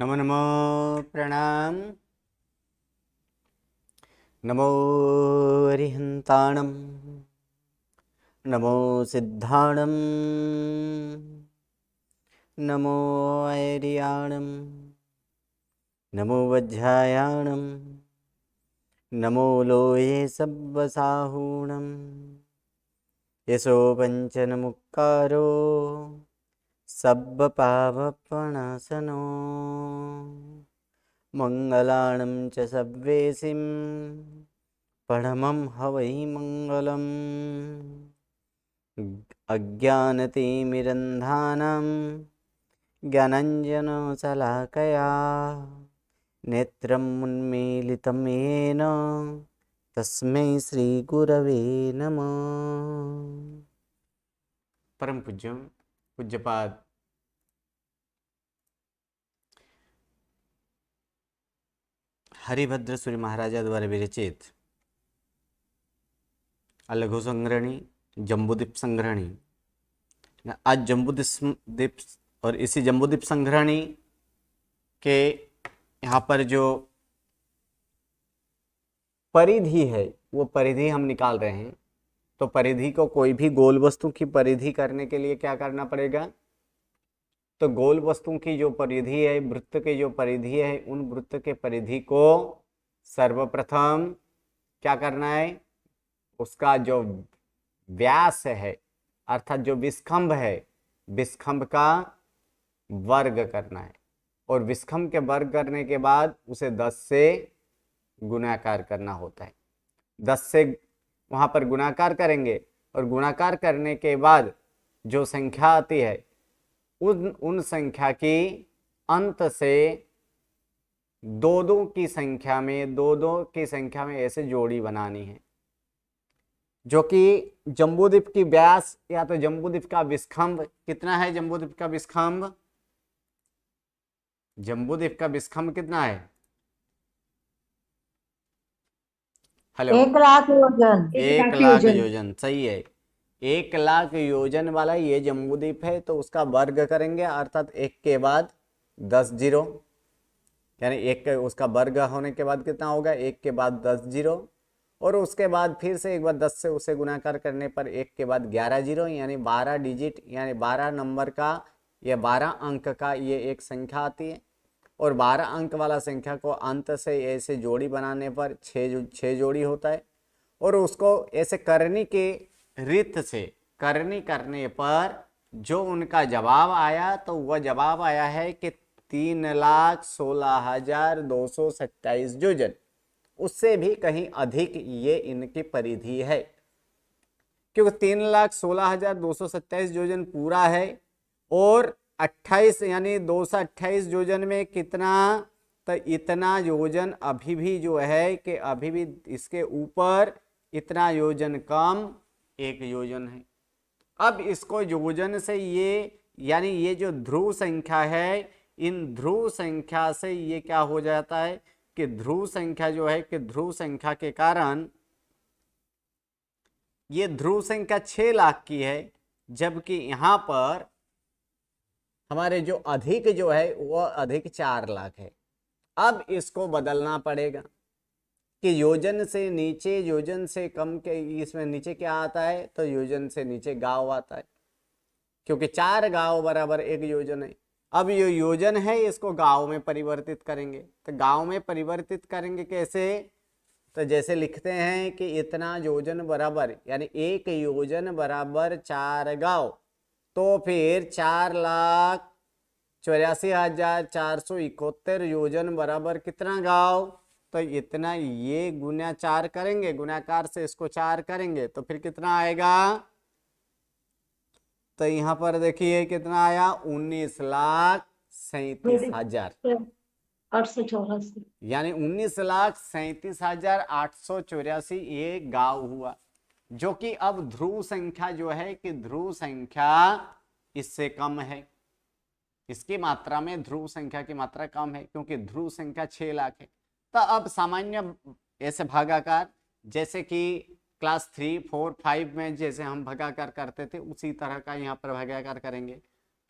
नमो नमो प्रणाम। नमो अरिहंताणं, नमो सिद्धाणं, नमो ऐर्याणं, नमो वज्रायाणं, नमो लोये सब्बसाहूणं, यशो पञ्चनमुक्कारो सब्बपापप्रणाशनो, मङ्गलानं च सव्वेसिं परमं हवै मङ्गलम्। अज्ञानतिमिरन्धानां ज्ञानाञ्जनशलाकया नेत्रम् उन्मीलितं येन तस्मै श्रीगुरवे नमः। परम पूज्य पूज्यपाद हरिभद्र सूर्य महाराजा द्वारा विरचित लघु संग्रहणी जम्बूद्वीप संग्रहणी। आज जम्बूद्वीप और इसी जम्बूद्वीप संग्रहणी के यहाँ पर जो परिधि है वो परिधि हम निकाल रहे हैं। तो परिधि को कोई भी गोल वस्तु की परिधि करने के लिए क्या करना पड़ेगा? तो गोल वस्तु की जो परिधि है, वृत्त की जो परिधि है, उन वृत्त के परिधि को सर्वप्रथम क्या करना है? उसका जो व्यास है अर्थात जो विस्खंभ है, विस्खंभ का वर्ग करना है। और विस्खंभ के वर्ग करने के बाद उसे 10 से गुणाकार करना होता है। 10 से वहां पर गुणाकार करेंगे और गुणाकार करने के बाद जो संख्या आती है उन संख्या की अंत से दो दो की संख्या में ऐसे जोड़ी बनानी है, जो कि जम्बूद्वीप की व्यास या तो जम्बूद्वीप का विस्खंभ कितना है? जम्बूद्वीप का विस्खंभ, जम्बूद्वीप का विस्खंभ कितना है? हेलो, 1,00,000 योजन। 1,00,000 योजन। सही है, 1,00,000 योजन वाला ये जम्बूद्वीप है। तो उसका वर्ग करेंगे अर्थात 1 के बाद 10 जीरो, यानी 1 उसका वर्ग होने के बाद कितना होगा? 1 के बाद 10 जीरो, और उसके बाद फिर से एक बार 10 से उसे गुणाकार करने पर 1 के बाद 11 जीरो, यानी 12 डिजिट यानी 12 नंबर का या 12 अंक का ये एक संख्या आती है। और 12 अंक वाला संख्या को अंत से ऐसे जोड़ी बनाने पर 6 जोड़ी होता है। और उसको ऐसे करनी के रीत से करनी करने पर जो उनका जवाब आया, तो वह जवाब आया है कि 3,16,227 योजन। उससे भी कहीं अधिक ये इनकी परिधि है, क्योंकि 3,16,227 योजन पूरा है और 28 यानी 228 योजन में कितना? तो इतना योजन अभी भी जो है कि अभी भी इसके ऊपर इतना योजन कम 1 योजन है। अब इसको योजन से ये यानी ये जो ध्रुव संख्या है, इन ध्रुव संख्या से ये क्या हो जाता है कि ध्रुव संख्या जो है कि ध्रुव संख्या के कारण ये ध्रुव संख्या 6 लाख की है, जबकि यहां पर हमारे जो अधिक जो है वह अधिक 4 लाख है। अब इसको बदलना पड़ेगा कि योजन से नीचे योजन से कम के इसमें नीचे क्या आता है? तो योजन से नीचे गांव आता है, क्योंकि 4 गांव बराबर 1 योजन है। अब ये योजन है इसको गांव में परिवर्तित करेंगे। तो गांव में परिवर्तित करेंगे कैसे? तो जैसे लिखते हैं कि इतना योजन बराबर यानी 1 योजन बराबर 4 गांव, तो फिर 4,84,471 योजन बराबर कितना गांव? तो इतना ये गुना 4 करेंगे, गुणाकार से इसको 4 करेंगे तो फिर कितना आएगा? तो यहाँ पर देखिए कितना आया? 19,37,000 884। यानी 19,37,884 ये गांव हुआ, जो कि अब ध्रुव संख्या जो है कि ध्रुव संख्या इससे कम है। इसकी मात्रा में ध्रुव संख्या की मात्रा कम है, क्योंकि ध्रुव संख्या 6 लाख है। तो अब सामान्य ऐसे भागाकार जैसे कि क्लास 3, 4, 5 में जैसे हम भागाकार करते थे उसी तरह का यहाँ पर भागाकार करेंगे।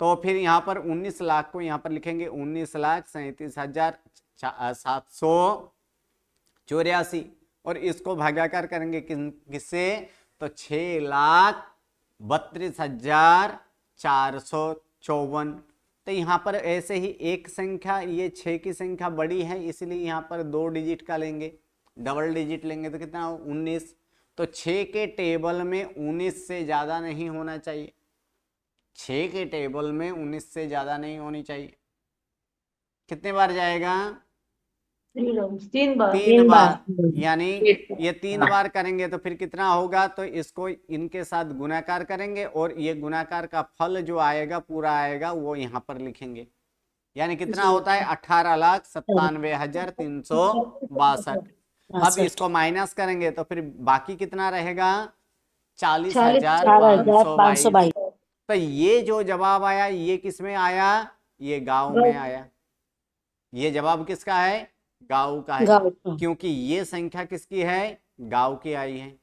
तो फिर यहाँ पर 19 लाख को यहाँ पर लिखेंगे 19,37,784 और इसको भागाकार करेंगे किससे, तो 6,32,454। तो यहाँ पर ऐसे ही एक संख्या, ये 6 की संख्या बड़ी है इसलिए यहाँ पर 2 डिजिट का लेंगे, डबल डिजिट लेंगे तो कितना हो 19। तो 6 के टेबल में 19 से ज्यादा नहीं होना चाहिए, 6 के टेबल में 19 से ज्यादा नहीं होनी चाहिए। कितने बार जाएगा, 3 बार। 3 बार, यानी ये 3 बार करेंगे तो फिर कितना होगा, तो इसको इनके साथ गुणाकार करेंगे और ये गुणाकार का फल जो आएगा पूरा आएगा वो यहाँ पर लिखेंगे, यानी कितना होता है 18,97,362। अब इसको माइनस करेंगे तो फिर बाकी कितना रहेगा, 40,522। तो ये जो जवाब आया ये किस में आया, ये गांव में आया। ये जवाब किसका है, गांव का है, क्योंकि ये संख्या किसकी है, गांव की आई है,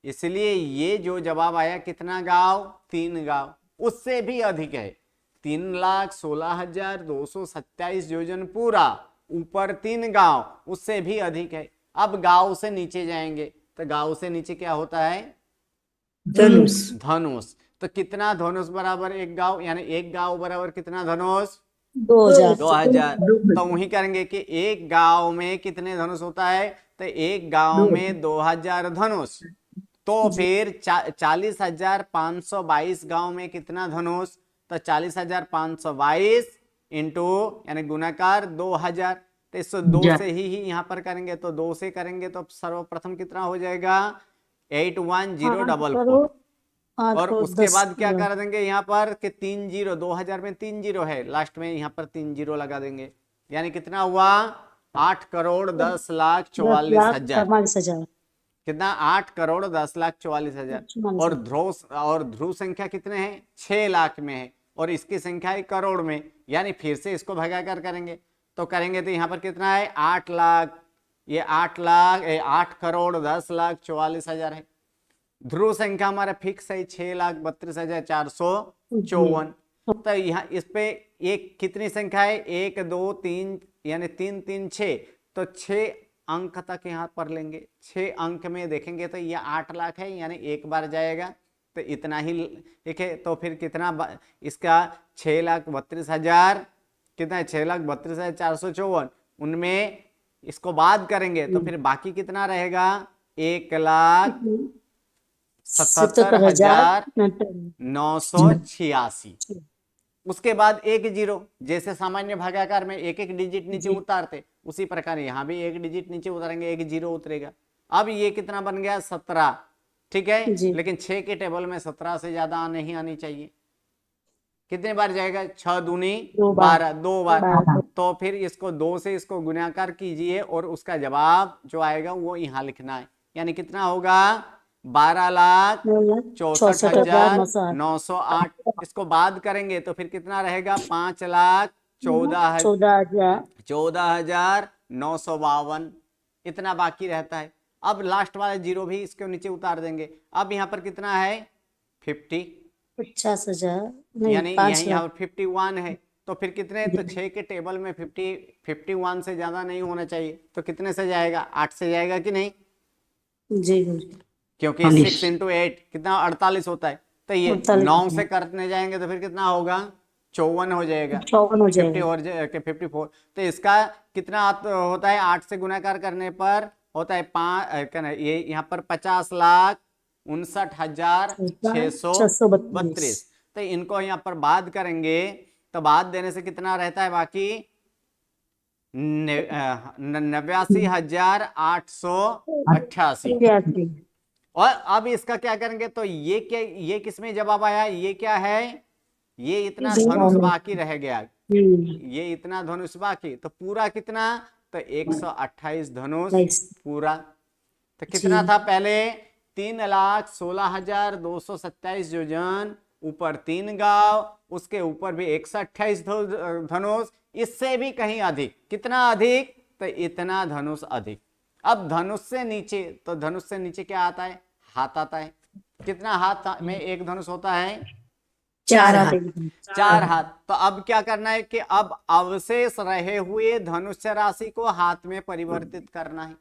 इसलिए ये जो जवाब आया कितना गांव, 3 गांव। उससे भी अधिक है, 3,16,227 योजन पूरा, ऊपर 3 गांव, उससे भी अधिक है। अब गांव से नीचे जाएंगे तो गांव से नीचे क्या होता है, धनुष। धनुष। तो कितना धनुष बराबर 1 गांव, यानी 1 गांव बराबर कितना धनुष, 2000। तो वही करेंगे कि 1 गांव में कितने धनुष होता है, तो 1 गांव में 2000 धनुष। तो फिर 40,522 गांव में कितना धनुष, तो 40,522 इंटू यानी गुणाकार 2000। तो इसको 2 से ही यहाँ पर करेंगे, तो 2 से करेंगे तो सर्वप्रथम कितना हो जाएगा 81044। और उसके बाद क्या कर देंगे यहाँ पर कि 3 जीरो, 2000 में 3 जीरो है, लास्ट में यहाँ पर 3 जीरो लगा देंगे, यानी कितना हुआ 8,10,44,000। कितना 8,10,44,000। और ध्रुव संख्या कितने हैं, 6 लाख में है और इसकी संख्या है करोड़ में, यानी फिर से इसको भगाकर करेंगे तो यहाँ पर कितना है 8 लाख, ये 8,10,44,000 है। ध्रुव संख्या हमारा फिक्स है 6,32,454। तो यहाँ इस पे एक कितनी संख्या है, 1 2 3 यानी 3 3 6, तो 6 अंक तक यहाँ पर लेंगे। 6 अंक में देखेंगे तो ये 8 लाख है, यानी 1 बार जाएगा तो इतना ही लिखे। तो फिर कितना इसका 6,32,000 कितना है, 6,32,454। उनमें इसको बाद करेंगे तो फिर बाकी कितना रहेगा 1,77,986। उसके बाद 1 जीरो, जैसे सामान्य भागाकार में एक एक डिजिट नीचे उतारते उसी प्रकार यहाँ भी 1 डिजिट नीचे उतारेंगे, 1 जीरो उतरेगा। अब ये कितना बन गया 17, ठीक है, लेकिन 6 के टेबल में 17 से ज्यादा नहीं आनी चाहिए। कितने बार जाएगा, 6 दूनी 12, 2 बार। तो फिर इसको 2 से इसको गुणाकार कीजिए और उसका जवाब जो आएगा वो यहाँ लिखना है, यानी कितना होगा 12,64,908। इसको बाद करेंगे तो फिर कितना रहेगा 5,14,952। इतना बाकी रहता है। अब लास्ट वाला जीरो भी इसके नीचे उतार देंगे। अब यहाँ पर कितना है 50,000, यानी यहाँ 51 है, तो फिर कितने, तो 6 के टेबल में 51 से ज्यादा नहीं होना चाहिए, तो कितने से जाएगा 8 से जाएगा कि नहीं जी, क्योंकि 6 इंटू 8 कितना 48 होता है। तो ये 9 से करने जाएंगे तो फिर कितना होगा 54 हो जाएगा, 50 और 54। तो इसका कितना होता है 8 से गुणाकार करने पर होता है 5, ये यहाँ पर 50,59,632। तो इनको यहाँ पर बाद करेंगे तो बाद देने से कितना रहता है बाकी 89,888। और अब इसका क्या करेंगे, तो ये क्या, ये किसमें जवाब आया, ये क्या है, ये इतना धनुष बाकी रह गया, ये इतना धनुष बाकी, तो पूरा कितना, तो 128 धनुष पूरा। तो कितना था पहले 3,16,227 योजन, ऊपर 3 गांव, उसके ऊपर भी 128 धनुष, इससे भी कहीं अधिक। कितना अधिक, तो इतना धनुष अधिक। अब धनुष से नीचे, तो धनुष से नीचे क्या आता है, हाथ आता है। कितना हाथ में एक धनुष होता है, चार हाथ 4 हाथ। तो अब क्या करना है कि अब अवशेष रहे हुए धनुष्य राशि को हाथ में परिवर्तित करना है।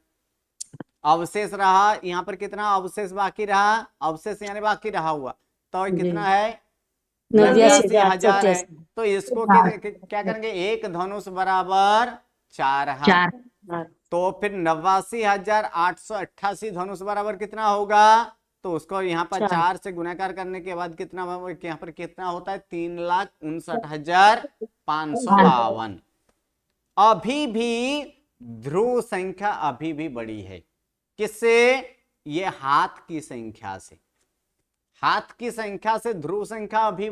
अवशेष रहा यहाँ पर, कितना अवशेष बाकी रहा, अवशेष यानी बाकी रहा हुआ, तो कितना है 89,000 है। तो इसको क्या करेंगे, एक धनुष बराबर 4 हाथ। तो फिर 89,888 धनुष बराबर कितना होगा, तो उसको यहाँ पर 4 से गुणाकार करने के बाद कितना, यहाँ पर कितना होता है 3,59,552। अभी भी ध्रुव संख्या अभी भी बड़ी है, किससे, ये हाथ की संख्या से। हाथ की संख्या से ध्रुव संख्या अभी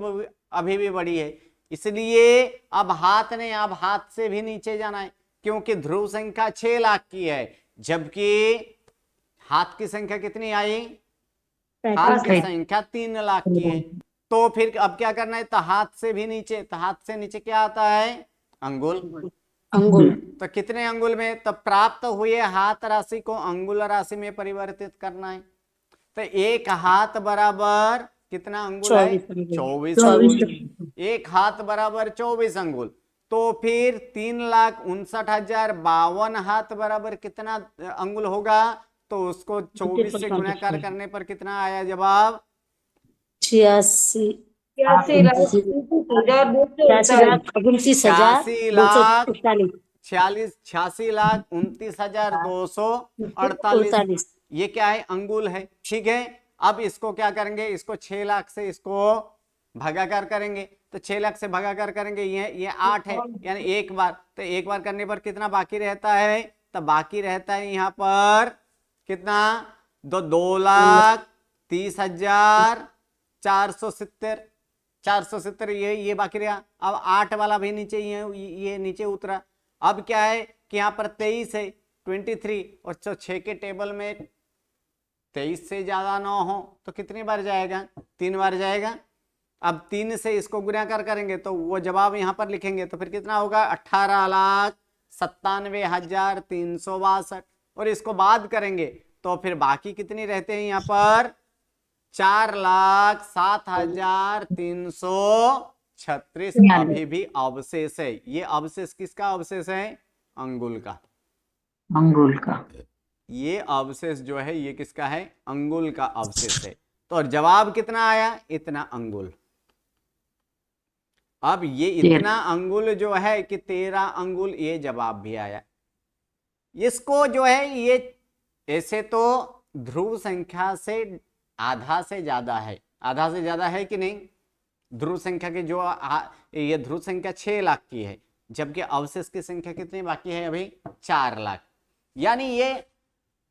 भी बड़ी है, इसलिए अब हाथ से भी नीचे जाना है, क्योंकि ध्रुव संख्या 6 लाख की है, जबकि हाथ की संख्या कितनी आई, हाथ की संख्या 3 लाख की है। तो फिर अब क्या करना है, तो हाथ से भी नीचे, तो हाथ से नीचे क्या आता है, अंगुल। तो कितने अंगुल में, तो प्राप्त हुए हाथ राशि को अंगुल राशि में परिवर्तित करना है। तो एक हाथ बराबर कितना अंगुल है, 24 अंगुल। एक हाथ बराबर 24 अंगुल। तो फिर 3,59,052 हाथ बराबर कितना अंगुल होगा, तो उसको 24 से गुणाकार करने पर कितना आया जवाब, 86,29,248। ये क्या है, अंगुल है। ठीक है, अब इसको क्या करेंगे, इसको 6 लाख से इसको भागाकार करेंगे, तो 6 लाख से भागाकार करेंगे, ये 8 है, यानी एक बार, तो एक बार करने पर कितना बाकी रहता है, तो बाकी रहता है यहाँ पर कितना, 2,30,470 ये बाकी रहा। अब 8 वाला भी नीचे, ये नीचे उतरा। अब क्या है कि यहाँ पर 23 है, 23, और 6 के टेबल में 23 से ज्यादा ना हो तो कितनी बार जाएगा, 3 बार जाएगा। अब 3 से इसको गुणाकार करेंगे तो वो जवाब यहाँ पर लिखेंगे, तो फिर कितना होगा 18,97,362। और इसको बाद करेंगे तो फिर बाकी कितनी रहते हैं यहाँ पर, 4,07,336 अभी भी अवशेष है। ये अवशेष किसका अवशेष है, अंगुल का। ये अवशेष जो है ये किसका है, अंगुल का अवशेष है। तो और जवाब कितना आया, इतना अंगुल। अब ये इतना अंगुल जो है कि 13 अंगुल, ये जवाब भी आया। इसको जो है ये ऐसे तो ध्रुव संख्या से आधा से ज्यादा है, आधा से ज्यादा है कि नहीं, ध्रुव संख्या के जो ये ध्रुव संख्या 6 लाख की है, जबकि अवशेष की संख्या कितनी बाकी है अभी, 4 लाख। यानी ये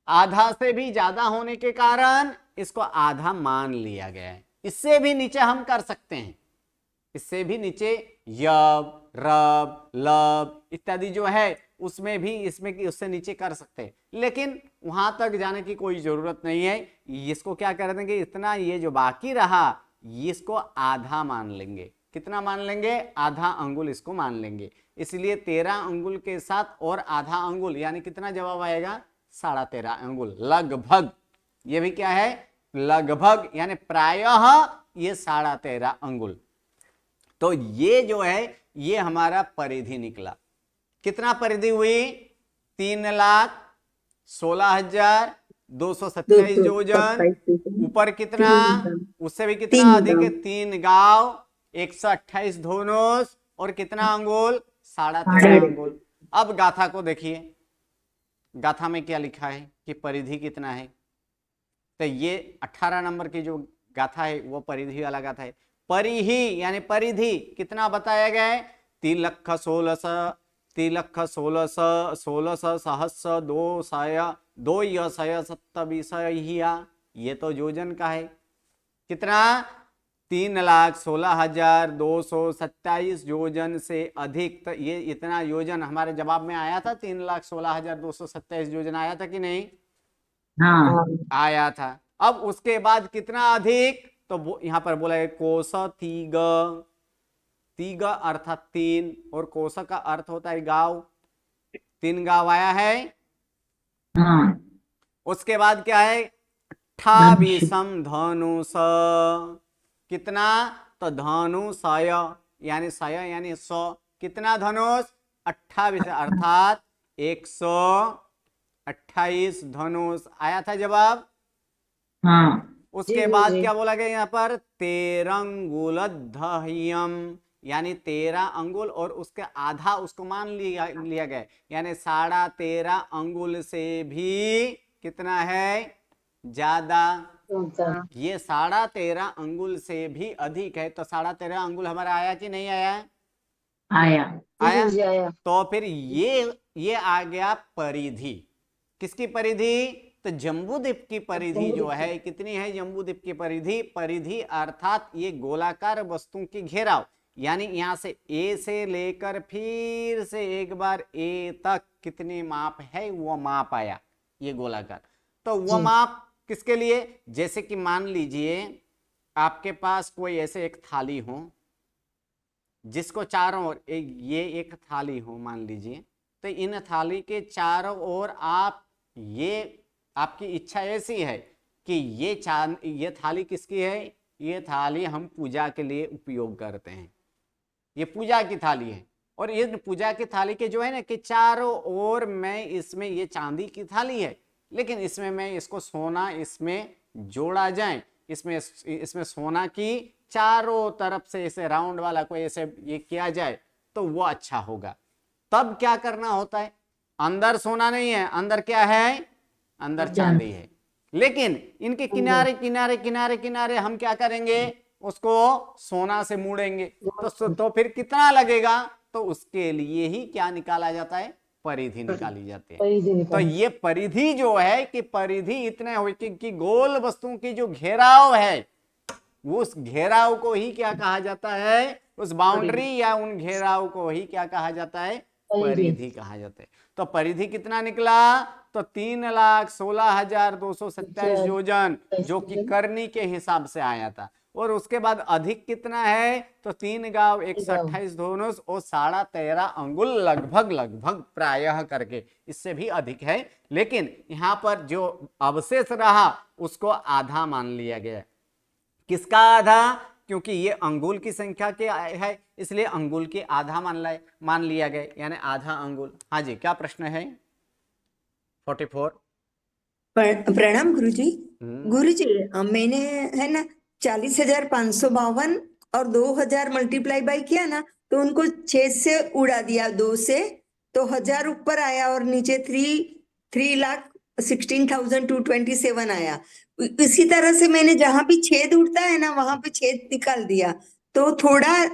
आधा से भी ज्यादा होने के कारण इसको आधा मान लिया गया है। इससे भी नीचे हम कर सकते हैं, इससे भी नीचे यब, रब, लब इत्यादि जो है उसमें भी, इसमें की उससे नीचे कर सकते हैं, लेकिन वहां तक जाने की कोई जरूरत नहीं है। इसको क्या कर देंगे, इतना ये जो बाकी रहा इसको आधा मान लेंगे। कितना मान लेंगे, आधा अंगुल इसको मान लेंगे। इसलिए 13 अंगुल के साथ और आधा अंगुल, यानी कितना जवाब आएगा, 13.5 अंगुल लगभग। ये भी क्या है, लगभग, यानी प्रायः ये 13.5 अंगुल। तो ये जो है ये हमारा परिधि निकला। कितना परिधि हुई, 3,16,227 योजन। ऊपर कितना, उससे भी कितना अधिक है, 3 गांव, 128 धनुष, और कितना अंगुल, 13.5 अंगुल। अब गाथा को देखिए, गाथा में क्या लिखा है कि परिधि कितना है। तो ये 18 नंबर की जो गाथा है वो परिधि वाला गाथा है। परिहि यानी परिधि कितना बताया गया है, 3,16,227 ये तो योजन का है। कितना, 3,16,227 योजन से अधिक। तो ये इतना योजन हमारे जवाब में आया था, 3,16,227 योजन आया था कि नहीं, हाँ आया था। अब उसके बाद कितना अधिक, तो यहां पर बोला है कोस तीग, तीग अर्थात 3, और कोस का अर्थ होता है गांव, 3 गांव आया है। हाँ उसके बाद क्या है, 28 धनुष। कितना, तो धनुषय यानी सय यानी 100, कितना धनुष 28 अर्थात 128 धनुष आया था जवाब। हाँ उसके बाद क्या बोला गया यहाँ पर, तेरंगुलद्धह्यम यानी 13 अंगुल और उसके आधा उसको मान लिया गया, यानी 13.5 अंगुल से भी कितना है ज्यादा। ये 13.5 अंगुल से भी अधिक है, तो 13.5 अंगुल हमारा आया कि नहीं आया? आया। आया। तो फिर ये आ गया परिधि, किसकी परिधि? तो जम्बूद्वीप की परिधि जो है कितनी है? जम्बूद्वीप की परिधि, परिधि अर्थात ये गोलाकार वस्तु की घेराव, यानी यहां से ए से लेकर फिर से एक बार ए तक कितनी माप है वो माप आया ये गोलाकार। तो वो माप किसके लिए? जैसे कि मान लीजिए आपके पास कोई ऐसे एक थाली हो जिसको चारों ओर ये एक थाली हो मान लीजिए, तो इन थाली के चारों ओर आप ये आपकी इच्छा ऐसी है कि ये थाली किसकी है? ये थाली हम पूजा के लिए उपयोग करते हैं, ये पूजा की थाली है। और ये पूजा की थाली के जो है ना कि चारों ओर मैं इसमें, ये चांदी की थाली है लेकिन इसमें मैं इसको सोना इसमें जोड़ा जाए, इसमें सोना की चारों तरफ से ऐसे राउंड वाला कोई ऐसे ये किया जाए तो वो अच्छा होगा। तब क्या करना होता है? अंदर सोना नहीं है, अंदर क्या है? अंदर चांदी है, लेकिन इनके किनारे किनारे किनारे किनारे हम क्या करेंगे? उसको सोना से मुड़ेंगे। तो फिर कितना लगेगा? तो उसके लिए ही क्या निकाला जाता है? परिधि निकाली जाती है। तो ये परिधि जो है कि परिधि इतने हो कि गोल वस्तु की जो घेराव है उस घेराव को ही क्या कहा जाता है? उस बाउंड्री या उन घेराव को ही क्या कहा जाता है? परिधि कहा जाता है। तो परिधि कितना निकला? तो 3,16,227 योजन, जो कि करनी के हिसाब से आया था। और उसके बाद अधिक कितना है? तो 3 गांव 128 धनुष और 13.5 अंगुल, लगभग लगभग प्रायः करके इससे भी अधिक है, लेकिन यहां पर जो अवशेष रहा उसको आधा मान लिया गया। किसका आधा? क्योंकि ये अंगुल की संख्या के है इसलिए अंगुल के आधा मान लिया गया, यानी आधा अंगुल। हाँ जी, क्या प्रश्न है? 44। प्रणाम गुरुजी। गुरुजी मैंने है ना 40,552 और 2,000 मल्टीप्लाई बाई किया ना, तो उनको 6 से उड़ा दिया, 2 से, तो 1,000 ऊपर आया और नीचे 3,16,227 आया। इसी तरह से मैंने जहां भी छेद उड़ता है ना वहां पे छेद निकाल दिया, तो थोड़ा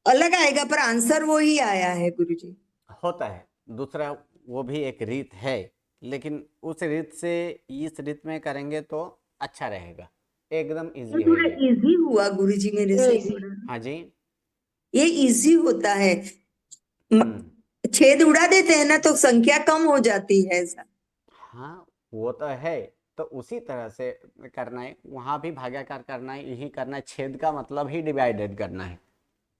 अलग आएगा पर आंसर वो ही आया है गुरुजी। होता है, दूसरा वो भी एक रीत है, लेकिन उस रीत से इस रीत में करेंगे तो अच्छा रहेगा, एकदम इजी है थोड़ा ये। इजी हुआ गुरुजी मेरे से थोड़ा। हाँ जी, ये इजी होता है, छेद उड़ा देते हैं ना तो संख्या कम हो जाती है ऐसा। हाँ वो तो है। तो उसी तरह से करना है, वहां भी भागाकार करना है, यही करना है, छेद का मतलब ही डिवाइडेड करना है,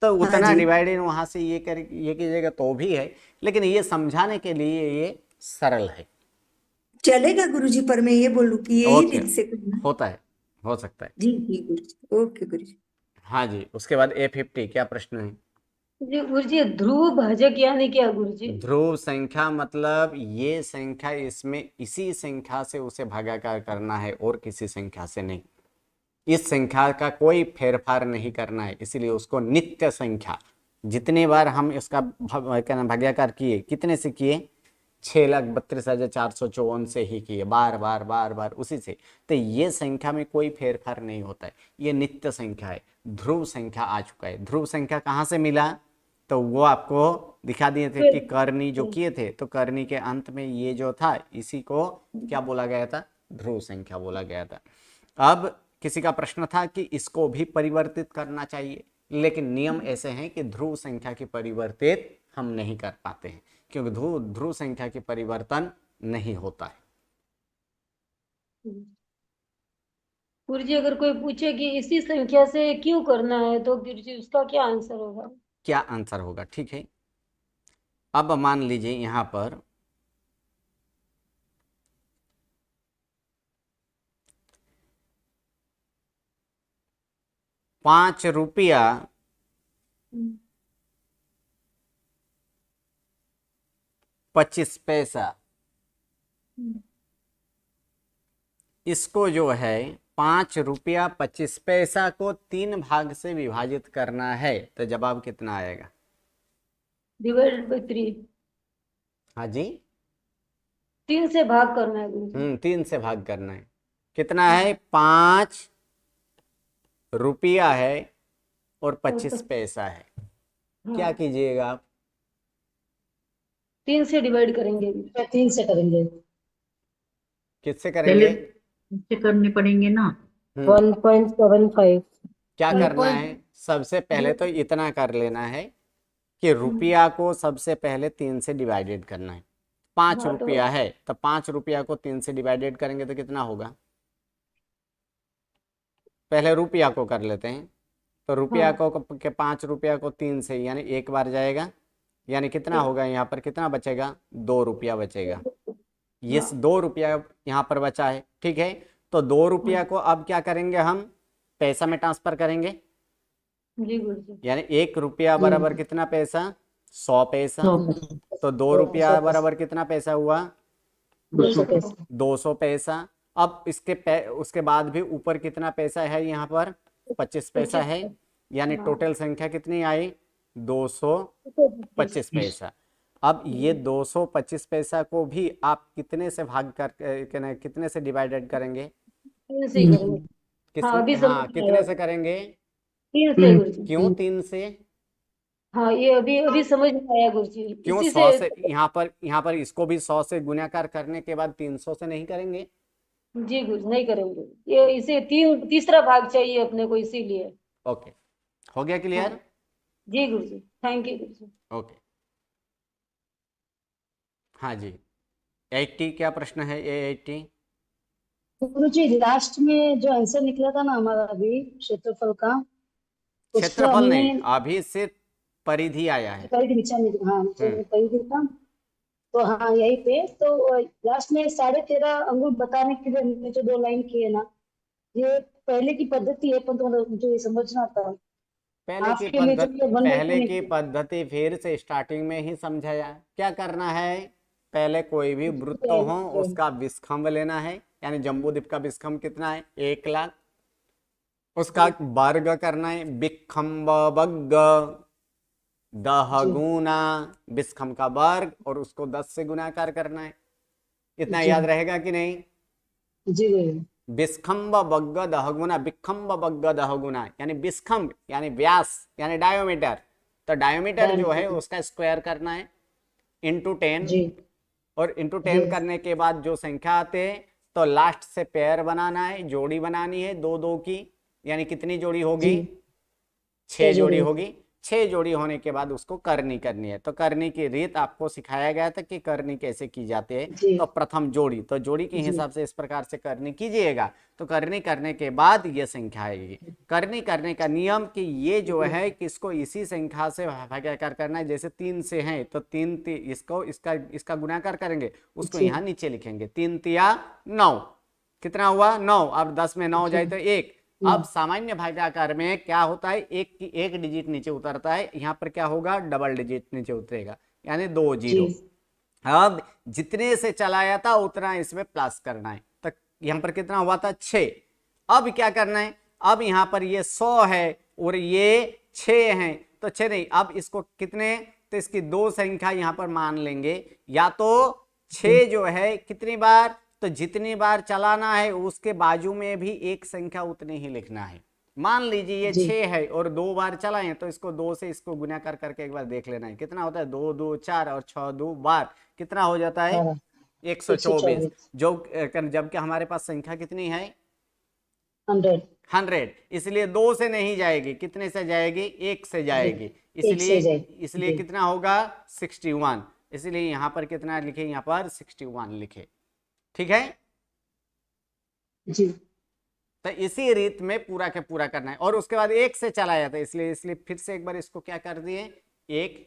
तो हाँ उतना जी, डिवाइडेड वहां से ये कीजिएगा तो भी है, लेकिन ये समझाने के लिए ये सरल है। चलेगा गुरुजी, पर मैं ये बोलूं कि यही ओके, रीत से करना। होता है, हो सकता है। जी जी गुरुजी, ओके गुरुजी। हाँ जी, उसके बाद A50 क्या प्रश्न है? जी गुरुजी, ध्रुव भाजक यानी क्या गुरुजी? ध्रुव संख्या मतलब ये संख्या, इसमें इसी संख्या से उसे भागाकार करना है और किसी संख्या से नहीं, इस संख्या का कोई फेरफार नहीं करना है, इसीलिए उसको नित्य संख्या। जितनी बार हम इसका भागाकार किए, कितने से किए? 6,32,454 से ही किए, बार बार बार बार उसी से। तो ये संख्या में कोई फेरफार नहीं होता है, ये नित्य संख्या है, ध्रुव संख्या आ चुका है। ध्रुव संख्या कहाँ से मिला? तो वो आपको दिखा दिए थे कि करनी जो किए थे, तो करनी के अंत में ये जो था इसी को क्या बोला गया था? ध्रुव संख्या बोला गया था। अब किसी का प्रश्न था कि इसको भी परिवर्तित करना चाहिए, लेकिन नियम ऐसे हैं कि ध्रुव संख्या की परिवर्तित हम नहीं कर पाते हैं, क्योंकि ध्रुव संख्या के परिवर्तन नहीं होता है। गुरुजी, अगर कोई पूछे कि इसी संख्या से क्यों करना है तो गुरुजी उसका क्या आंसर होगा? क्या आंसर होगा? ठीक है, अब मान लीजिए यहां पर 5 रुपया 25 पैसा, इसको जो है 5 रुपया 25 पैसा को 3 भाग से विभाजित करना है, तो जवाब कितना आएगा? डिवाइडेड बाई 3, हाँ जी, 3 से भाग करना है गुरुजी। 3 से भाग करना है। कितना है? 5 रुपया है और 25 पैसा है। क्या कीजिएगा आप? 3 से डिवाइड करेंगे। 3 से करेंगे, किससे पहले करेंगे? से करने पड़ेंगे ना। 1.75। क्या करना है? सबसे पहले तो इतना कर लेना है कि रुपया को सबसे पहले 3 से डिवाइडेड करना है। 5 रुपया है तो 5 रुपया को 3 से डिवाइडेड करेंगे तो कितना होगा? पहले रुपया को कर लेते हैं। तो रुपया को के 5 रुपया को 3 से यानी एक बार जाएगा, यानी कितना होगा? यहाँ पर कितना बचेगा? 2 रुपया बचेगा। ये 2 रुपया यहाँ पर बचा है, ठीक है। तो 2 रुपया को अब क्या करेंगे? हम पैसा में ट्रांसफर करेंगे। जी गुरुजी। यानी 1 रुपया बराबर कितना पैसा? 100 पैसा। तो 2 रुपया बराबर कितना पैसा हुआ? 200 पैसा। अब उसके बाद भी ऊपर कितना पैसा है? यहाँ पर 25 पैसा है, यानी टोटल संख्या कितनी आई? 225 पैसा। अब ये 225 पैसा को भी आप कितने से भाग कर कितने से डिवाइडेड करेंगे? 3 से ही करेंगे। हाँ, अभी समझ में कितने आया। से करेंगे? 3 से गुरुजी। क्यों 3 से? हाँ, ये अभी समझ में आया गुरुजी। क्यों इसी 100 से? यहाँ पर इसको भी 100 से गुणाकार करने के बाद 300 से नहीं करेंगे? जी गुरुजी, नहीं करेंगे। ये इसे तीसरा भाग चाहिए अपने को, इसीलिए। ओके, हो गया क्लियर? जी गुरुजी, थैंक यू गुरुजी। ओके, हाँ जी। 80 क्या प्रश्न है? A80 गुरुजी, लास्ट में जो आंसर निकला था ना हमारा अभी क्षेत्रफल का, उसको क्षेत्रफल हमने नहीं, अभी सिर्फ परिधि आया है। परिधि नीचे निकला। हाँ, परिधि था। तो हाँ, यही पे तो लास्ट में 13.5 अंगुल बताने के लिए हमने जो 2 लाइन की है ना, ये पहले की पद्धति है, पर तो मुझे ये समझना था। आपके में जो ये 1/2 पहले की निकली। पद्धति फिर से स्टार्टिंग में ही समझाया। क्या करना है? पहले कोई भी वृत्त हो उसका विस्खंभ लेना है, यानी जम्बूद्वीप का विस्खंभ कितना है? 1 लाख। उसका वर्ग करना है, विखंब वर्ग दहगुना विस्खंभ का वर्ग, और उसको 10 से गुणाकार करना है। इतना याद रहेगा कि नहीं? जी विस्खंब वर्ग दहगुना, विखंब वर्ग दहगुना, यानी विस्खंभ यानी व्यास यानी डायोमीटर। तो डायोमीटर जो है उसका स्क्वायर करना है इंटू 10, और इंटू 10 करने के बाद जो संख्या आते हैं तो लास्ट से पेयर बनाना है, जोड़ी बनानी है 2-2 की। यानी कितनी जोड़ी होगी? 6 जोड़ी होगी। 6 जोड़ी होने के बाद उसको करनी करनी है। तो करनी की रीत आपको सिखाया गया था कि करनी कैसे की जाती है। तो प्रथम जोड़ी, तो जोड़ी के हिसाब से इस प्रकार से करनी कीजिएगा। तो करनी करने के बाद ये संख्या आएगी। करनी करने का नियम कि ये जो है कि इसको इसी संख्या से भागाकार करना है। जैसे 3 से है तो 3 इसको इसका गुणाकार करेंगे, उसको यहाँ नीचे लिखेंगे। 3 तिया 9, कितना हुआ? 9। अब 10 में 9 जाए तो 1। अब सामान्य भागाकार में क्या होता है? एक डिजिट नीचे उतरता है, यहाँ पर क्या होगा? डबल डिजिट नीचे उतरेगा, यानी 2 0। अब जितने से चलाया था उतना इसमें प्लस करना है। तो यहाँ पर कितना हुआ था? 6। अब क्या करना है? अब यहाँ पर ये 100 है और ये 6 है, तो 6 नहीं, अब इसको कितने? तो इसकी 2 संख्या यहाँ पर मान लेंगे। या तो 6 जो है कितनी बार? तो जितनी बार चलाना है उसके बाजू में भी एक संख्या उतनी ही लिखना है। मान लीजिए ये 6 है और 2 बार चलाएं तो इसको 2 से इसको गुणाकार करके एक बार देख लेना है कितना होता है। 2 2 4 और 6 2 12 कितना हो जाता है? 124। जो जबकि हमारे पास संख्या कितनी है? 100। इसलिए 2 से नहीं जाएगी, कितने से जाएगी? 1 से जाएगी। इसलिए कितना होगा? 61। इसलिए यहाँ पर कितना लिखे? यहाँ पर 61 लिखे। ठीक है जी। तो इसी रीत में पूरा के पूरा करना है। और उसके बाद 1 से चलाया था, इसलिए फिर से एक बार इसको क्या कर दिए? 1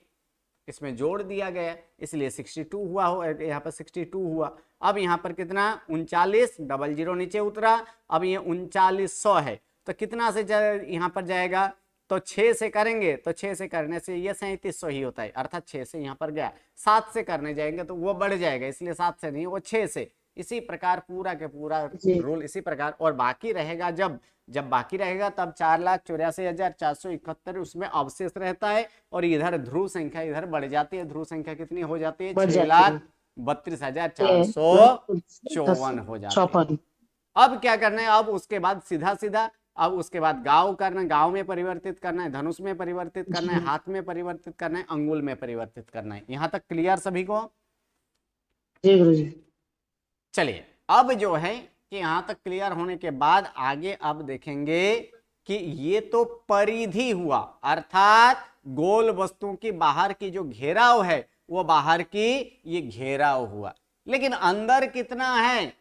इसमें जोड़ दिया गया, इसलिए 62 हुआ हो। यहाँ पर 62 हुआ। अब यहाँ पर कितना? 39, डबल जीरो नीचे उतरा। अब ये 3900 है, तो कितना से यहाँ पर जाएगा, तो 6 से करेंगे तो 6 से करने से ये 3700 ही होता है, अर्थात 6 से यहाँ पर गया। 7 से करने जाएंगे तो वो बढ़ जाएगा, इसलिए 7 से नहीं, वो 6 से। इसी प्रकार पूरा के पूरा रूल इसी प्रकार। और बाकी रहेगा जब बाकी रहेगा तब 4,84,471 उसमें अवशेष रहता है, और इधर ध्रुव संख्या इधर बढ़ जाती है। ध्रुव संख्या कितनी हो जाती है, 6,32,454 हो जाती है। अब क्या करना है, अब उसके बाद सीधा अब उसके बाद गांव करना है, गांव में परिवर्तित करना है, धनुष में परिवर्तित करना है, हाथ में परिवर्तित करना है, अंगुल में परिवर्तित करना है। यहां तक क्लियर सभी को? जी गुरुजी। चलिए अब जो है कि यहां तक क्लियर होने के बाद आगे अब देखेंगे कि ये तो परिधि हुआ, अर्थात गोल वस्तु की बाहर की जो घेराव है वो बाहर की ये घेराव हुआ। लेकिन अंदर कितना है,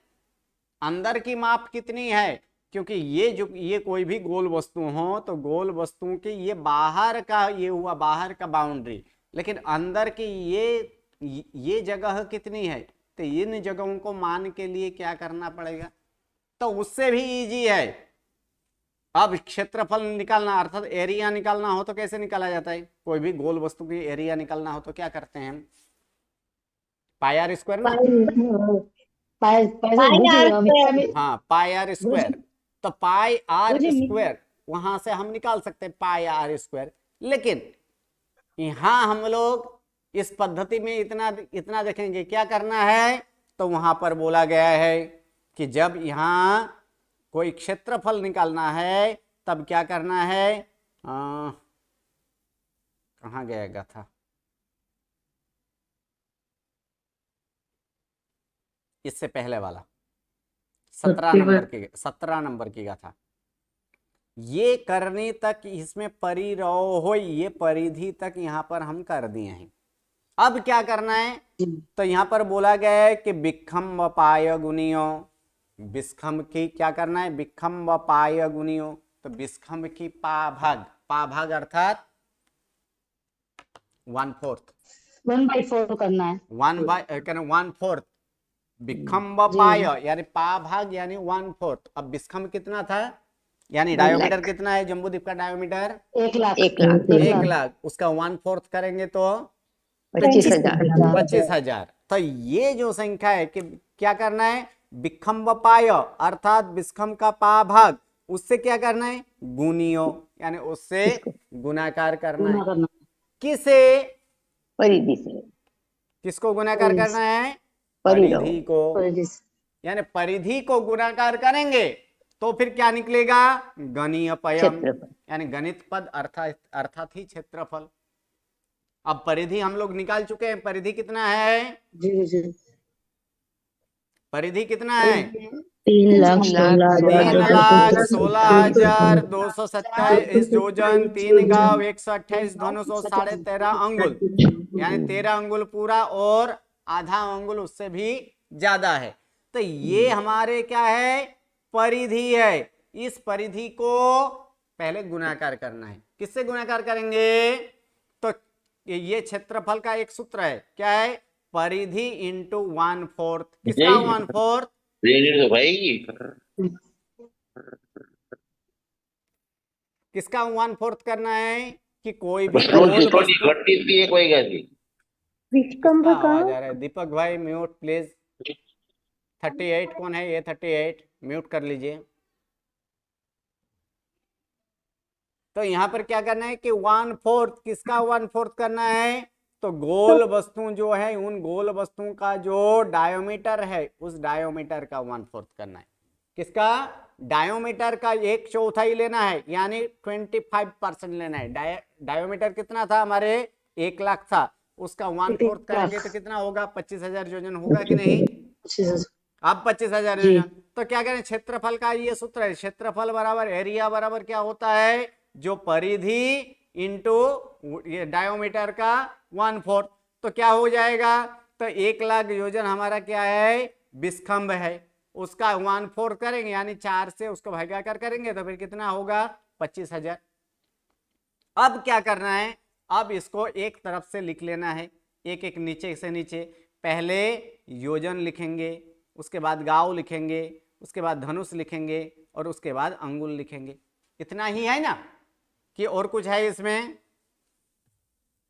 अंदर की माप कितनी है, क्योंकि ये कोई भी गोल वस्तु हो तो गोल वस्तु की ये बाहर का ये हुआ, बाहर का बाउंड्री, लेकिन अंदर की ये जगह कितनी है, तो इन जगहों को मान के लिए क्या करना पड़ेगा, तो उससे भी इजी है। अब क्षेत्रफल निकालना अर्थात एरिया निकालना हो तो कैसे निकाला जाता है, कोई भी गोल वस्तु की एरिया निकालना हो तो क्या करते हैं हम, पाई आर स्क्वायर ना, हाँ पाई आर स्क्वायर। तो पाई आर स्क्वायर वहां से हम निकाल सकते हैं पाई आर स्क्वायर। लेकिन यहां हम लोग इस पद्धति में इतना देखेंगे क्या करना है, तो वहां पर बोला गया है कि जब यहां कोई क्षेत्रफल निकालना है तब क्या करना है, कहां गया था, इससे पहले वाला 17 नंबर की गाथा। ये करने तक इसमें परिरहो हो, ये परिधि तक यहां पर हम कर दिए हैं। अब क्या करना है, तो यहां पर बोला गया है कि बिखम व पाय गुनियो, बिस्खम की क्या करना है, बिखम व पाय गुनियो, तो बिस्खम की पाभाग अर्थात 1/4 1/4 करना है, 1/4 बिखम व पाय यानी पाभाग यानी 1/4। अब बिस्खम कितना था, यानी डायोमीटर कितना है, जम्बूद्वीप का डायोमीटर 1,00,000, उसका 1/4 करेंगे तो 25,000। तो ये जो संख्या है कि क्या करना है, बिखम व पाय अर्थात बिस्खम का पाभाग, उससे क्या करना है, गुनियो यानी उससे गुणाकार करना है। किसे, परिधि से, किसको गुणाकार करना है, परिधि को, यानी परिधि को गुणाकार करेंगे तो फिर क्या निकलेगा, गणीय पयम यानी गणित पद अर्थात ही क्षेत्रफल। अब परिधि हम लोग निकाल चुके हैं, परिधि कितना है, परिधि कितना है, 3,16,227 योजन, 3 गांव, 128 धनुष और 13.5 अंगुल, यानी 13 अंगुल पूरा और आधा अंगुल उससे भी ज्यादा है। तो ये हमारे क्या है, परिधि है। इस परिधि को पहले गुणाकार करना है, किससे गुणाकार करेंगे, तो ये क्षेत्रफल का एक सूत्र है, क्या है, परिधि इंटू 1/4। किसका 1/4, किसका 1/4 करना है, कि कोई भी गोल वस्तु, आवाज आ रहा है दीपक भाई, म्यूट प्लीज। 38 कौन है, ये 38 म्यूट कर लीजिए। तो यहां पर क्या करना है कि 1/4, किसका 1/4 करना है, तो गोल वस्तु जो है उन गोल वस्तुओं का जो डायोमीटर है उस डायोमीटर का 1/4 करना है। किसका, डायोमीटर का 1/4 लेना है, यानी 25% लेना है। डायोमीटर कितना था हमारे, 1,00,000 था, उसका 1/4 करेंगे तो कितना होगा, 25,000 योजन होगा कि नहीं, अब 25,000 योजन। तो क्या करें, क्षेत्रफल का ये सूत्र है, क्षेत्रफल बराबर एरिया बराबर क्या होता है, जो परिधि इंटू ये डायोमीटर का 1/4। तो क्या हो जाएगा, तो 1,00,000 योजन हमारा क्या है, बिस्खंभ है, उसका 1/4 करेंगे यानी 4 से उसको भागाकार करेंगे तो फिर कितना होगा, 25,000। अब क्या करना है, अब इसको एक तरफ से लिख लेना है, एक एक नीचे से नीचे। पहले योजन लिखेंगे, उसके बाद गांव लिखेंगे, उसके बाद धनुष लिखेंगे और उसके बाद अंगुल लिखेंगे। इतना ही है ना, कि और कुछ है इसमें?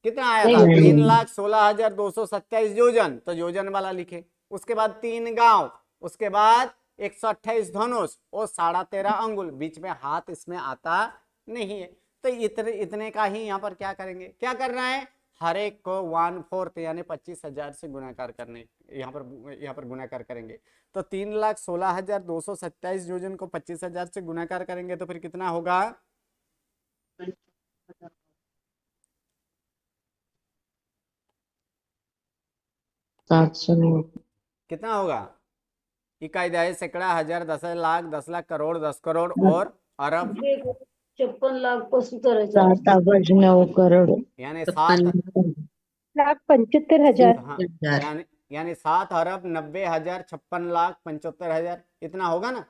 कितना आया था? नहीं। 3,16,227 योजन, तो योजन वाला लिखे। उसके बाद 3 गांव, उसके बाद 128 धनुष और 13.5 अंगुल, बीच में हाथ इसमें आता नहीं है। तो इतने का ही यहाँ पर क्या करेंगे, क्या करना है, हर एक को 1/4 यानी 25,000 से गुणाकार करने, यहाँ पर गुणाकार करेंगे। तो 3,16,227 योजन को 25,000 से गुणाकार करेंगे तो फिर कितना होगा? 700 कितना होगा? इकाई, दहाई, सैकड़ा, हजार, 10,000, लाख, 10 लाख, करोड़, 10 करोड़ और अरब, 56,75,000 7 अब्ज 9 करोड़ यानी 56 1,75,000। हाँ, हजार। यानी 7,90,90,56,75,000 इतना होगा ना।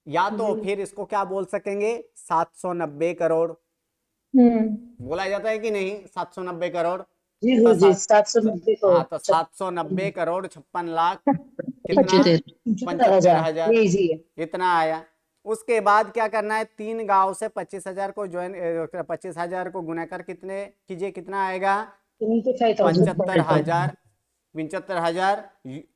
या तो फिर इसको क्या बोल सकेंगे, 790 करोड़ बोला जाता है कि नहीं, 790 करोड़। जी तो गुरुजी, सात- 790 हाँ, को तो 790 करोड़ 56 लाख कितना? 75,000 जी जी। इतना आया। उसके बाद क्या करना है, 3 गांव से 25,000 को ज्वाइन, 25,000 को गुणाकर कितने कीजिए, कितना आएगा? 75,000। 75,000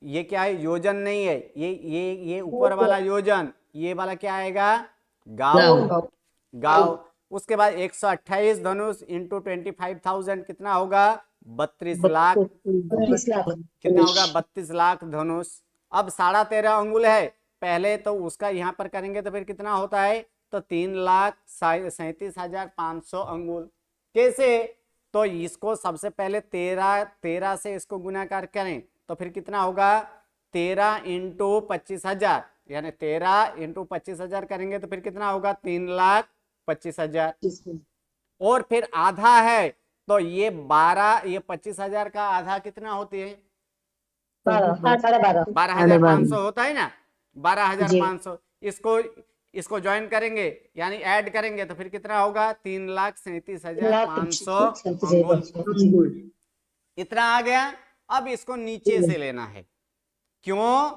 ये क्या है, योजन नहीं है, ये ऊपर वाला योजन, ये वाला क्या आएगा, गांव। गाँव। गांव। उसके बाद 128 धनुष इंटू 25,000 कितना होगा? 32 लाख। 32 लाख। कितना होगा? 32 लाख धनुष। अब 13.5 अंगुल है, पहले तो उसका यहाँ पर करेंगे तो फिर कितना होता है, तो 3,37,500 अंगुल। कैसे? तो इसको सबसे पहले 13 से इसको गुणाकार करें तो फिर कितना होगा, 13 इंटू 25,000, यानी 13 इंटू 25,000 करेंगे तो फिर कितना होगा, 3,25,000। और फिर आधा है तो ये 25,000 का आधा कितना होती है, 12,500। 12,500 होता है ना, 12,500। इसको ज्वाइन करेंगे यानी ऐड करेंगे तो फिर कितना होगा, 3,37,500 अंगुल। इतना आ गया। अब इसको नीचे से लेना है, क्यों?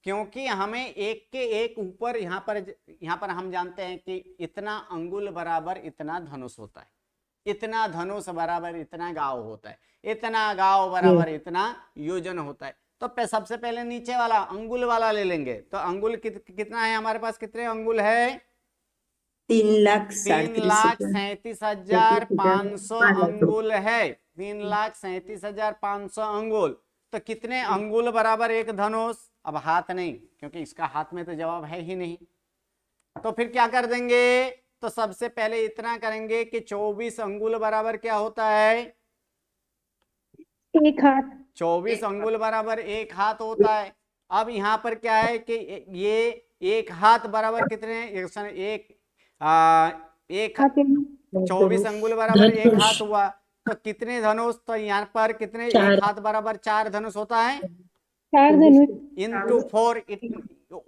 क्योंकि हमें एक के एक ऊपर यहाँ पर हम जानते हैं कि इतना अंगुल बराबर इतना धनुष होता है, इतना धनुष बराबर इतना गांव होता है, इतना गांव बराबर इतना योजन होता है। तो सबसे पहले नीचे वाला अंगुल वाला ले लेंगे। तो अंगुल कितना है हमारे पास, कितने अंगुल है? 3,37,500 अंगुल है। 3,37,500 अंगुल। तो कितने अंगुल बराबर एक धनुष? अब हाथ नहीं, क्योंकि इसका हाथ में तो जवाब है ही नहीं। तो फिर क्या कर देंगे, तो सबसे पहले इतना करेंगे कि 24 अंगुल बराबर क्या होता है, एक हाथ। 24 अंगुल बराबर एक हाथ होता है। अब यहाँ पर क्या है कि ये एक हाथ बराबर कितने, एक 24 अंगुल बराबर एक हाथ हुआ तो कितने धनुष, तो यहाँ पर कितने, एक हाथ बराबर 4 धनुष होता है, 4 धनुष इंटू 4।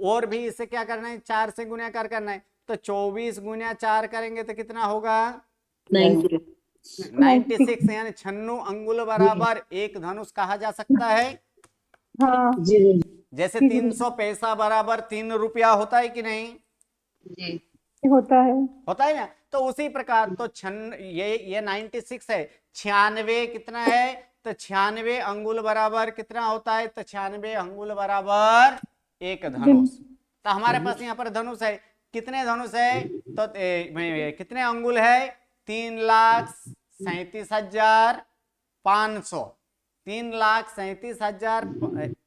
और भी इसे क्या करना है, 4 से गुणाकार करना है। तो 24 गुना 4 करेंगे तो कितना होगा, 96, यानी 96 अंगुल बराबर एक धनुष कहा जा सकता है। हाँ जैसे 300 पैसा बराबर 3 रुपया होता है कि नहीं, होता है। होता है ना। तो उसी प्रकार तो ये 96 है, 96 कितना है, तो 96 अंगुल बराबर कितना होता है, तो 96 अंगुल बराबर एक धनुष। तो हमारे पास यहाँ पर धनुष है, कितने धनुष है, तो कितने अंगुल है, 3,37,500। 3,37,000,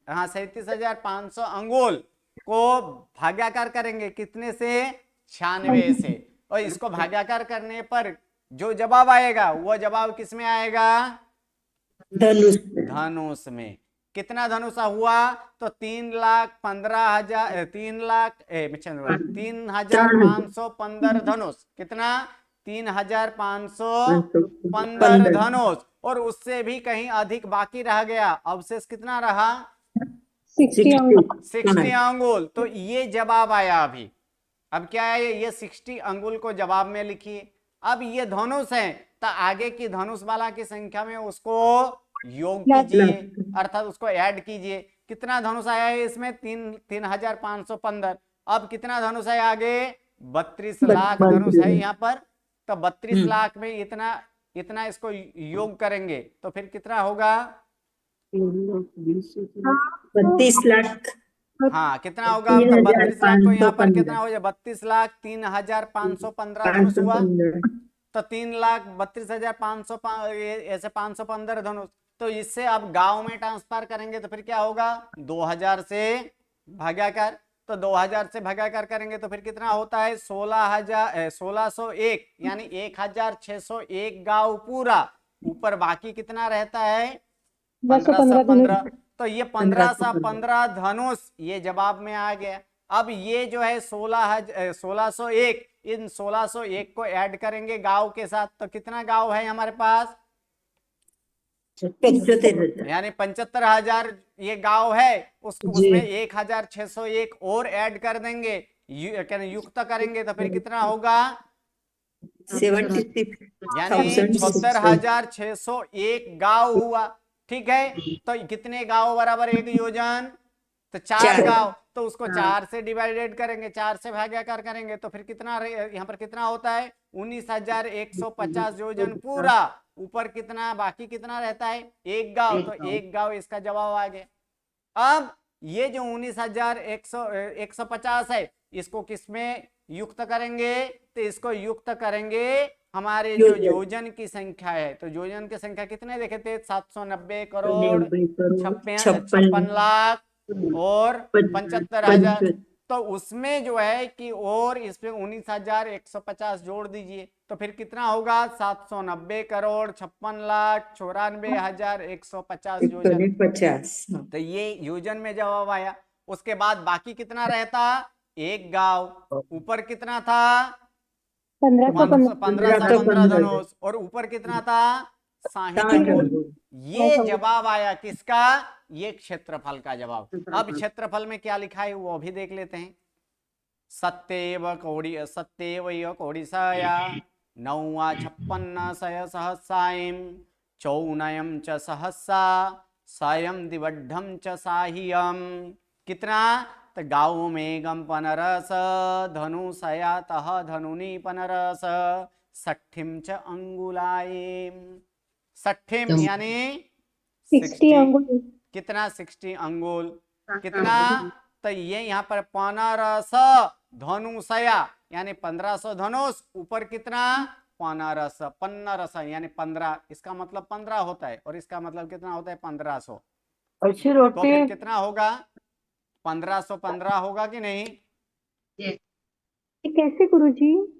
हाँ 37,500 अंगुल को भागाकार करेंगे कितने से, 96 से। और इसको भागाकार करने पर जो जवाब आएगा वो जवाब किस में आएगा, धनुष में। कितना धनुष हुआ, तो 3,15,000, 3,515 धनुष। कितना, 3,515 धनुष। और उससे भी कहीं अधिक बाकी रह गया, अवशेष कितना रहा, 60 अंगुल। तो ये जवाब आया अभी। अब क्या है, ये 60 अंगुल को जवाब में लिखिए। अब ये धनुष है तो आगे की धनुष वाला की संख्या में उसको योग कीजिए, अर्थात उसको ऐड कीजिए। कितना धनुष आया है इसमें, 3,515। अब कितना धनुष है आगे, 32 लाख धनुष है यहाँ पर, तो 32 लाख में इतना इतना इसको योग करेंगे तो फिर कितना होगा? 32 लाख हाँ कितना होगा? तो 32 लाख को यहाँ पर कितना हो जाए? 32 लाख 3,515 धनुष हुआ, 515 तो 3,32,500 ऐसे 515 धनुष। तो इससे अब गांव में ट्रांसफर करेंगे तो फिर क्या होगा? 2000 से भागाकर, तो 2000 से भागाकर करेंगे तो फिर कितना होता है? 1601 यानी 1601 गांव पूरा। ऊपर बाकी कितना रहता है? 1515। तो ये 1515 धनुष ये जवाब में आ गया। अब ये जो है 1601, इन 1601 को ऐड करेंगे गांव के साथ, तो कितना गांव है हमारे पास? 75,000 यानी 75,000 ये गांव है, उसमें 1601 और ऐड कर देंगे, युक्त करेंगे तो फिर कितना होगा? 76 यानी 76,601 गांव हुआ। ठीक है, तो कितने गांव बराबर एक योजन? तो 4 गांव, तो उसको 4 से डिवाइडेड करेंगे, 4 से भागाकार करेंगे तो फिर कितना यहाँ पर कितना होता है? 19,150 योजन पूरा। ऊपर कितना बाकी कितना रहता है? एक गांव, तो एक गांव इसका जवाब आ गया। अब ये जो 19,150 है इसको किसमें युक्त करेंगे? तो इसको युक्त करेंगे हमारे जो योजन की संख्या है। तो योजन की संख्या कितने देखे थे? 790 करोड़ 56 लाख और 75,000। तो उसमें जो है कि और इसमें 19,150 जोड़ दीजिए तो फिर कितना होगा? 790 करोड़ 56 लाख 94,150 योजन। 50। तो ये योजन में जवाब आया। उसके बाद बाकी कितना रहता? एक गांव। ऊपर कितना था? 1515 धनुष, और ऊपर कितना था? 60 अंगुल। ये जवाब आया किसका? ये क्षेत्रफल का जवाब। अब क्षेत्रफल में क्या लिखा है वो भी देख लेते हैं। सत्येव कोडिशया 956 सहस्रायं चौनयं च सहस्रा सायं दिवड्ढं च साहियं। कितना? तो गाँव में गम पनरस धनुषया तह धनुनी पनरस सठिम च अंगुलायम। सठिम यानी 60 अंगुल। कितना? 60 अंगुल। कितना? तो ये यहाँ पर 1500 धनुषया यानी 1500 धनुष। ऊपर कितना? 1500 यानी 15। इसका मतलब 15 होता है और इसका मतलब कितना होता है? 1500। तो फिर कितना होगा? 1515 होगा कि नहीं? कैसे गुरुजी?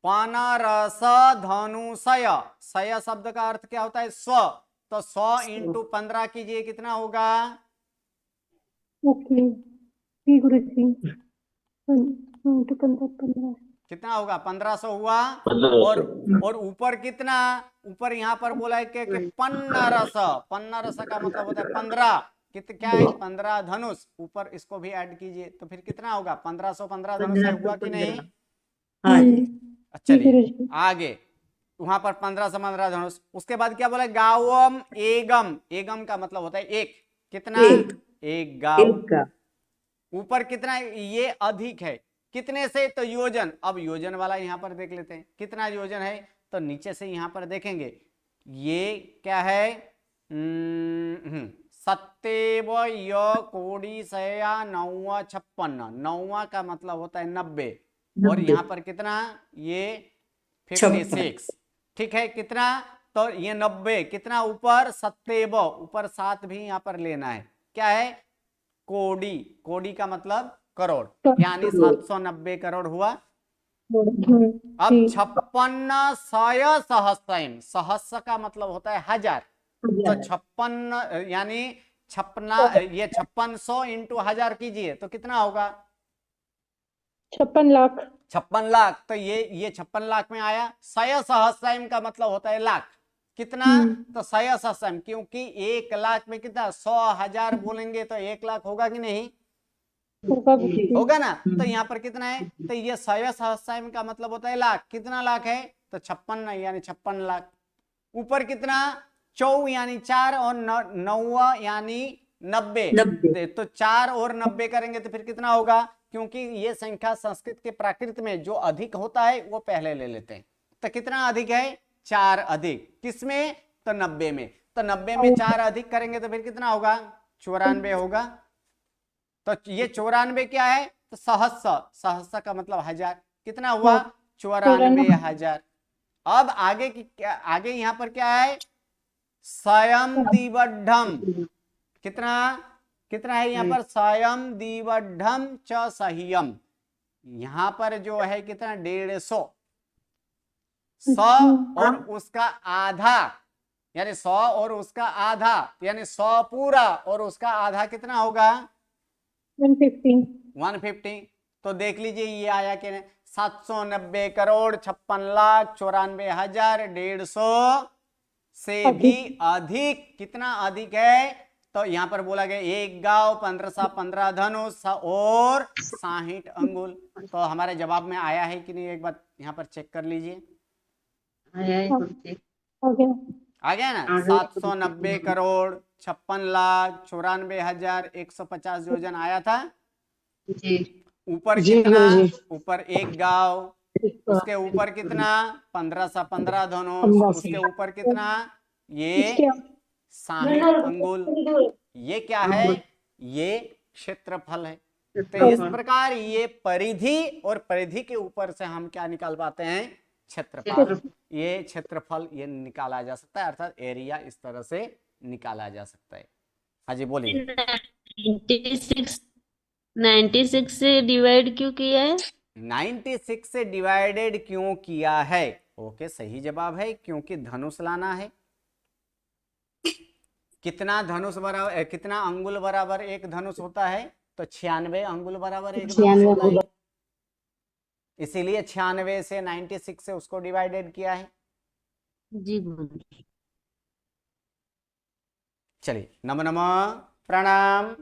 1500 धनुषय। सय शब्द का अर्थ क्या होता है? 100। तो 100 इंटू 15 कीजिए, कितना होगा? ओके जी गुरुजी। 15 कितना होगा? 1500 हुआ। और ऊपर कितना? ऊपर यहाँ पर बोला है कि 1500। 1500 का मतलब होता है 15। क्या है? 15 धनुष। ऊपर इसको भी ऐड कीजिए तो फिर कितना होगा? 1515 धनुष हुआ कि नहीं? चलिए आगे। वहां पर 1515 धनुष। उसके बाद क्या बोला? गावम एगम। एगम का मतलब होता है एक। कितना? एक गांव। ऊपर कितना? ये अधिक है। कितने से? तो योजन। अब योजन वाला यहाँ पर देख लेते हैं कितना योजन है। तो नीचे से यहाँ पर देखेंगे ये क्या है? सत्येव कोडिशया 956। 9 का मतलब होता है 90। और यहाँ पर कितना? ये 56। ठीक है, कितना? तो ये 90। कितना ऊपर? सत्येव। ऊपर 7 भी यहाँ पर लेना है। क्या है? कोडी। कोडी का मतलब करोड़, यानी 790 करोड़ हुआ। अब 56 सहस्रायं। सहस्र का मतलब होता है 1000। तो 56 यानी 56 ये 5600 इंटू 1000 कीजिए तो कितना होगा? 56 लाख। 56 लाख। तो ये 56 लाख में आया। 100 सहस्रायं का मतलब होता है लाख। कितना? तो 100 सहस्रायं, क्योंकि 1 लाख में कितना? 100,000 बोलेंगे तो 1 लाख होगा कि नहीं? होगा ना। तो यहाँ पर कितना है? तो ये 100 सहस्रायं का मतलब होता है लाख। कितना लाख है? तो 56 यानी 56 लाख। ऊपर कितना? 4 यानी 4 और 9 यानी 90। 90। तो 4 और 90 करेंगे तो फिर कितना होगा, क्योंकि ये संख्या संस्कृत के प्राकृत में जो अधिक होता है वो पहले ले लेते हैं। तो कितना अधिक है, 4 अधिक, किसमें, तो 90 में। तो 90 में 4 अधिक करेंगे तो फिर कितना होगा, 94 होगा। तो ये 94 क्या है, तो सहस्र, सहस्र का मतलब हजार, कितना हुआ, 94,000। अब आगे की क्या, आगे यहां पर क्या है, स्वयं दिवढ़म, कितना कितना है यहाँ पर, स्वयं दिवढ़म च सह्यम, यहां पर जो है कितना, 150। 100 और उसका आधा, यानी 100 और उसका आधा, यानी 100 पूरा और उसका आधा कितना होगा, 150। 150। तो देख लीजिए ये आया कि नहीं, 790 करोड़ 56,94,000, 150 से भी अधिक। कितना अधिक है, तो यहां पर बोला गया 1 गांव 15 धनुष और 60 अंगुल। तो हमारे जवाब में आया है कि नहीं, एक बार यहाँ पर चेक कर लीजिए। हो गया। आ गया ना, 790 करोड़ 56,94,150 योजन आया था। ऊपर कितना, ऊपर 1 गांव, उसके ऊपर कितना, 15 धनुष, उसके ऊपर कितना, ये 60 अंगुल। ये क्या है, ये क्षेत्रफल है। तो इस प्रकार ये परिधि और परिधि के ऊपर से हम क्या निकाल पाते हैं, क्षेत्रफल। ये क्षेत्रफल ये निकाला जा सकता है, अर्थात एरिया इस तरह से निकाला जा सकता है। हाँ जी बोलिए। 96 से डिवाइड क्यों किया है? 96 से डिवाइडेड क्यों किया है, ओके सही जवाब है, क्योंकि धनुष लाना है। कितना धनुष बराबर, कितना अंगुल बराबर एक धनुष होता है, तो 96 अंगुल बराबर एक धनुष होता है। इसीलिए 96 से 96 से उसको डिवाइडेड किया है। जी गुरुजी। चलिए, नमो नमः, प्रणाम।